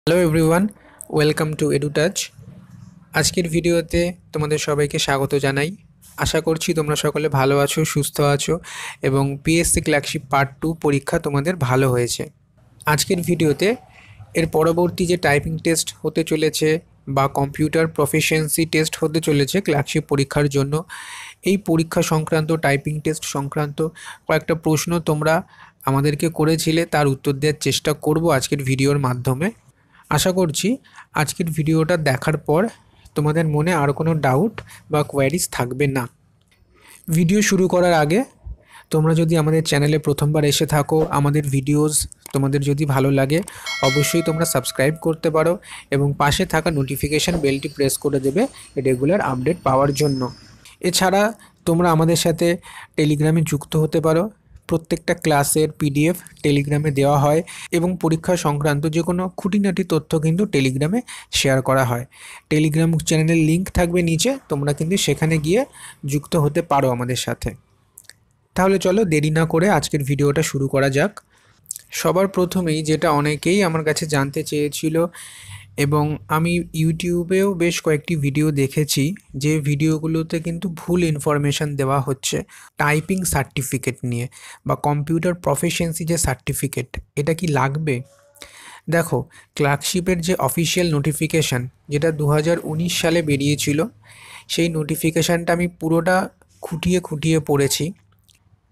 Hello everyone, welcome to এডুটাচ। আজকের ভিডিওতে তোমাদের সবাইকে স্বাগত জানাই। আশা করছি তোমরা সকলে ভালো আছো, সুস্থ আছো এবং পিএসসি ক্লার্কশিপ পার্ট 2 পরীক্ষা তোমাদের ভালো হয়েছে। আজকের ভিডিওতে এর পরবর্তী যে টাইপিং টেস্ট হতে চলেছে বা কম্পিউটার প্রফিসিয়েন্সি টেস্ট হতে চলেছে ক্লার্কশিপ পরীক্ষার জন্য, এই পরীক্ষা সংক্রান্ত টাইপিং টেস্ট সংক্রান্ত কয়েকটা প্রশ্ন তোমরা আমাদেরকে করেছিলে, তার উত্তর দেওয়ার চেষ্টা করব আজকের ভিডিওর মাধ্যমে। আশা করছি আজকের ভিডিওটা দেখার পর তোমাদের মনে আর কোনো ডাউট বা কোয়ারিজ থাকবে না। ভিডিও শুরু করার আগে তোমরা যদি আমাদের চ্যানেলে প্রথমবার এসে থাকো, আমাদের ভিডিওস তোমাদের যদি ভালো লাগে অবশ্যই তোমরা সাবস্ক্রাইব করতে পারো এবং পাশে থাকা নোটিফিকেশান বেলটি প্রেস করে দেবে রেগুলার আপডেট পাওয়ার জন্য। এছাড়া তোমরা আমাদের সাথে টেলিগ্রামে যুক্ত হতে পারো। প্রত্যেকটা ক্লাসের পিডিএফ টেলিগ্রামে দেওয়া হয় এবং পরীক্ষা সংক্রান্ত যে কোনো খুঁটিনাটি তথ্য কিন্তু টেলিগ্রামে শেয়ার করা হয়। টেলিগ্রাম চ্যানেলের লিঙ্ক থাকবে নিচে, তোমরা কিন্তু সেখানে গিয়ে যুক্ত হতে পারো আমাদের সাথে। তাহলে চলো দেরি না করে আজকের ভিডিওটা শুরু করা যাক। সবার প্রথমেই যেটা অনেকেই আমার কাছে জানতে চেয়েছিল এবং আমি ইউটিউবেও বেশ কয়েকটি ভিডিও দেখেছি, যে ভিডিওগুলোতে কিন্তু ভুল ইনফরমেশান দেওয়া হচ্ছে টাইপিং সার্টিফিকেট নিয়ে বা কম্পিউটার প্রফিসিয়েন্সি যে সার্টিফিকেট, এটা কি লাগবে? দেখো, ক্লার্কশিপের যে অফিসিয়াল নোটিফিকেশান যেটা 2019 সালে বেরিয়েছিল, সেই নোটিফিকেশানটা আমি পুরোটা খুঁটিয়ে খুঁটিয়ে পড়েছি।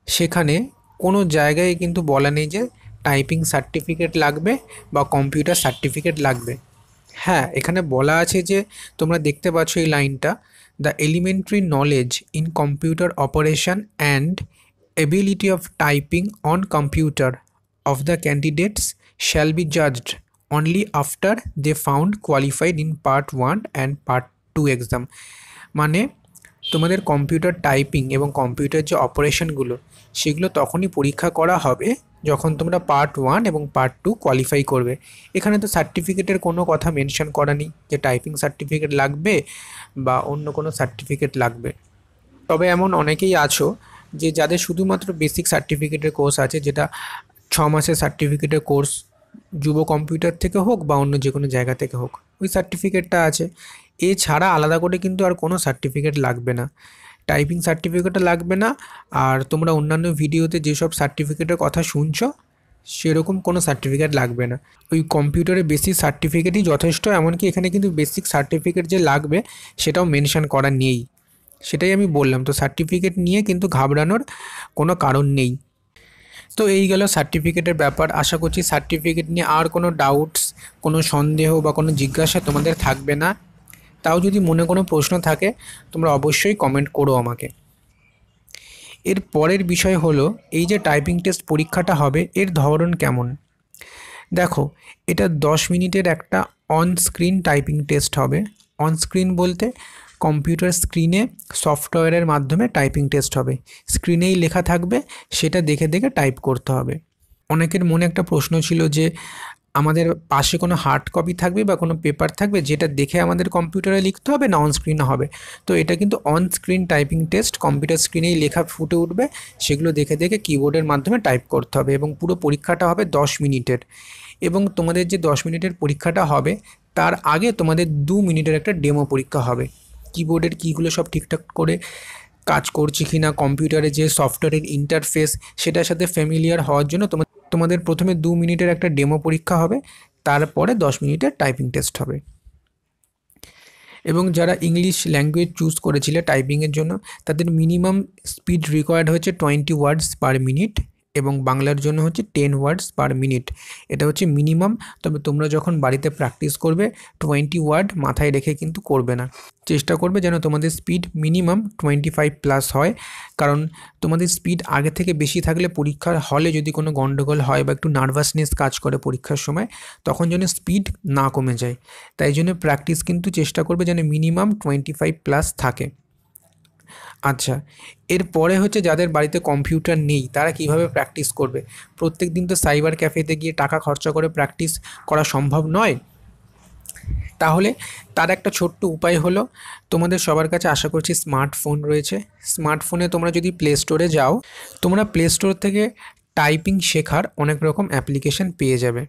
সেখানে কোনো জায়গায় কিন্তু বলা নেই যে টাইপিং সার্টিফিকেট লাগবে বা কম্পিউটার সার্টিফিকেট লাগবে। হ্যাঁ, এখানে বলা আছে যে তোমরা দেখতে পাচ্ছ এই লাইনটা, the elementary knowledge in computer operation and ability of typing on computer of the candidates shall be judged only after they found qualified in part 1 and part 2 exam. মানে তোমাদের কম্পিউটার টাইপিং এবং কম্পিউটার যে অপারেশনগুলো সেগুলো তখনই পরীক্ষা করা হবে যখন তোমরা পার্ট 1 এবং পার্ট 2 কোয়ালিফাই করবে। এখানে তো সার্টিফিকেটের কোনো কথা মেনশন করা নেই যে টাইপিং সার্টিফিকেট লাগবে বা অন্য কোনো সার্টিফিকেট লাগবে। তবে এমন অনেকেই আছো যে যাদের শুধুমাত্র বেসিক সার্টিফিকেটের কোর্স আছে, যেটা 6 মাসের সার্টিফিকেটের কোর্স, যুব কম্পিউটার থেকে হোক বা অন্য যে কোনো জায়গা থেকে হোক, ওই সার্টিফিকেটটা আছে। এছাড়া আলাদা করে কিন্তু আর কোনো সার্টিফিকেট লাগবে না, টাইপিং সার্টিফিকেটও লাগবে না। আর তোমরা অন্যান্য ভিডিওতে যেসব সার্টিফিকেটের কথা শুনছো সেরকম কোনো সার্টিফিকেট লাগবে না, ওই কম্পিউটারের বেসিক সার্টিফিকেটই যথেষ্ট। এমনকি এখানে কিন্তু বেসিক সার্টিফিকেট যে লাগবে সেটাও মেনশন করা নেই, সেটাই আমি বললাম। তো সার্টিফিকেট নিয়ে কিন্তু ঘাবড়ানোর কোনো কারণ নেই। তো এই গেল সার্টিফিকেটের ব্যাপার। আশা করছি সার্টিফিকেট নিয়ে আর কোনো ডাউটস, কোনো সন্দেহ বা কোনো জিজ্ঞাসা তোমাদের থাকবে না। তাও যদি মনে কোনো প্রশ্ন থাকে তোমরা অবশ্যই কমেন্ট করো আমাকে। এর পরের বিষয় হলো, এই যে টাইপিং টেস্ট পরীক্ষাটা হবে এর ধরন কেমন। দেখো, এটা 10 মিনিটের একটা অন স্ক্রিন টাইপিং টেস্ট হবে। অন স্ক্রিন বলতে কম্পিউটার স্ক্রিনে সফটওয়্যারের মাধ্যমে টাইপিং টেস্ট হবে। স্ক্রিনেই লেখা থাকবে, সেটা দেখে দেখে টাইপ করতে হবে। অনেকের মনে একটা প্রশ্ন ছিল যে আমাদের পাশে কোনো হার্ড কপি থাকবে বা কোনো পেপার থাকবে যেটা দেখে আমাদের কম্পিউটারে লিখতে হবে, না অন স্ক্রিনে হবে। তো এটা কিন্তু on screen typing test, computer স্ক্রিনেই লেখা ফুটে উঠবে, সেগুলো দেখে দেখে কিবোর্ডের মাধ্যমে টাইপ করতে হবে এবং পুরো পরীক্ষাটা হবে 10 মিনিটের। এবং তোমাদের যে 10 মিনিটের পরীক্ষাটা হবে তার আগে তোমাদের 2 মিনিটের একটা ডেমো পরীক্ষা হবে। কিবোর্ডের কীগুলো সব ঠিকঠাক করে কাজ করছে কি না, কম্পিউটারে যে সফটওয়্যারের ইন্টারফেস সেটার সাথে ফ্যামিলিয়ার হওয়ার জন্য তোমাদের প্রথমে 2 মিনিটের একটা ডেমো পরীক্ষা হবে, তারপরে 10 মিনিটের টাইপিং টেস্ট হবে। এবং যারা ইংলিশ ল্যাঙ্গুয়েজ চুজ করেছিলে টাইপিংয়ের জন্য, তাদের মিনিমাম স্পিড রিকোয়ার্ড হচ্ছে 20 ওয়ার্ডস পার মিনিট এবং বাংলার জন্য হচ্ছে 10 ওয়ার্ডস পার মিনিট। এটা হচ্ছে মিনিমাম। তবে তোমরা যখন বাড়িতে প্র্যাকটিস করবে 20 ওয়ার্ড মাথায় রেখে কিন্তু করবে না, চেষ্টা করবে যেন তোমাদের স্পিড মিনিমাম 25+ হয়। কারণ তোমাদের স্পিড আগে থেকে বেশি থাকলে পরীক্ষার হলে যদি কোনো গন্ডগোল হয় বা একটু নার্ভাসনেস কাজ করে পরীক্ষার সময়, তখন যেন স্পিড না কমে যায়। তাই জন্য প্র্যাকটিস কিন্তু চেষ্টা করবে যেন মিনিমাম 25+ থাকে। আচ্ছা, এরপরে হচ্ছে যাদের বাড়িতে কম্পিউটার নেই তারা কিভাবে প্র্যাকটিস করবে। প্রত্যেক দিন তো সাইবার ক্যাফেতে গিয়ে টাকা খরচা করে প্র্যাকটিস করা সম্ভব নয়। তাহলে তার একটা ছোট্ট উপায় হলো, তোমাদের সবার কাছে আশা করছি স্মার্টফোন রয়েছে। স্মার্টফোনে তোমরা যদি প্লে স্টোরে যাও, তোমরা প্লে স্টোর থেকে টাইপিং শেখার অনেক রকম অ্যাপ্লিকেশান পেয়ে যাবে।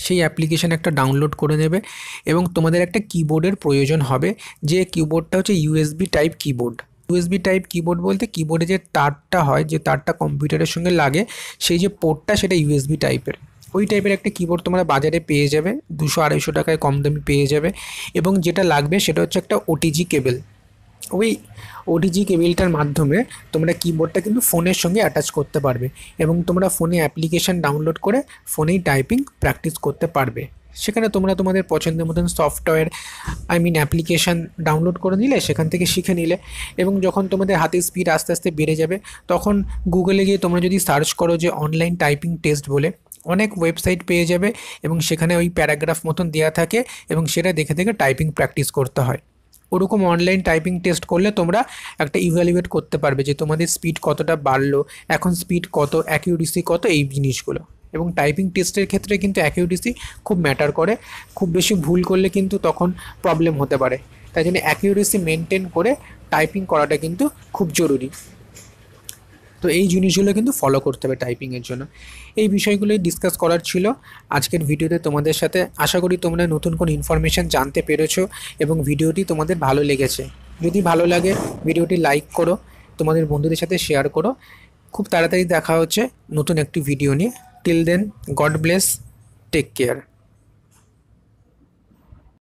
সেই অ্যাপ্লিকেশান একটা ডাউনলোড করে নেবে এবং তোমাদের একটা কিবোর্ডের প্রয়োজন হবে, যে কিবোর্ডটা হচ্ছে USB type keyboard. USB type keyboard বলতে কিবোর্ডে যে তারটা হয়, যে তারটা কম্পিউটারের সঙ্গে লাগে, সেই যে পোর্টটা সেটা ইউএসবি টাইপের। ওই টাইপের একটা কিবোর্ড তোমরা বাজারে পেয়ে যাবে, 200-250 টাকায় কম দামে পেয়ে যাবে। এবং যেটা লাগবে সেটা হচ্ছে একটা ওটিজি কেবল। ওই ওটিজি কেবিলটার মাধ্যমে তোমরা কিবোর্ডটা কিন্তু ফোনের সঙ্গে অ্যাটাচ করতে পারবে এবং তোমরা ফোনে অ্যাপ্লিকেশান ডাউনলোড করে ফোনেই টাইপিং প্র্যাকটিস করতে পারবে। সেখানে তোমরা তোমাদের পছন্দের মতন সফটওয়্যার অ্যাপ্লিকেশান ডাউনলোড করে নিলে, সেখান থেকে শিখে নিলে এবং যখন তোমাদের হাতের স্পিড আস্তে আস্তে বেড়ে যাবে, তখন গুগলে গিয়ে তোমরা যদি সার্চ করো যে অনলাইন টাইপিং টেস্ট বলে, অনেক ওয়েবসাইট পেয়ে যাবে এবং সেখানে ওই প্যারাগ্রাফ মতন দেওয়া থাকে এবং সেটা দেখে দেখে টাইপিং প্র্যাকটিস করতে হয়। ওরকম অনলাইন টাইপিং টেস্ট করলে তোমরা একটা ইভ্যালুয়েট করতে পারবে যে তোমাদের স্পিড কতটা বাড়লো, এখন স্পিড কত, অ্যাকিউরেসি কত, এই জিনিসগুলো। এবং টাইপিং টেস্টের ক্ষেত্রে কিন্তু অ্যাকিউরেসি খুব ম্যাটার করে, খুব বেশি ভুল করলে কিন্তু তখন প্রবলেম হতে পারে। তাই জন্য অ্যাকিউরেসি মেনটেন করে টাইপিং করাটা কিন্তু খুব জরুরি। তো এই জিনিসগুলো কিন্তু ফলো করতে হবে টাইপিংয়ের জন্য। এই বিষয়গুলোই ডিসকাস করার ছিল আজকের ভিডিওতে তোমাদের সাথে। আশা করি তোমরা নতুন কোনো ইনফরমেশান জানতে পেরেছো এবং ভিডিওটি তোমাদের ভালো লেগেছে। যদি ভালো লাগে ভিডিওটি লাইক করো, তোমাদের বন্ধুদের সাথে শেয়ার করো। খুব তাড়াতাড়ি দেখা হচ্ছে নতুন একটি ভিডিও নিয়ে। Till then, God bless, take care.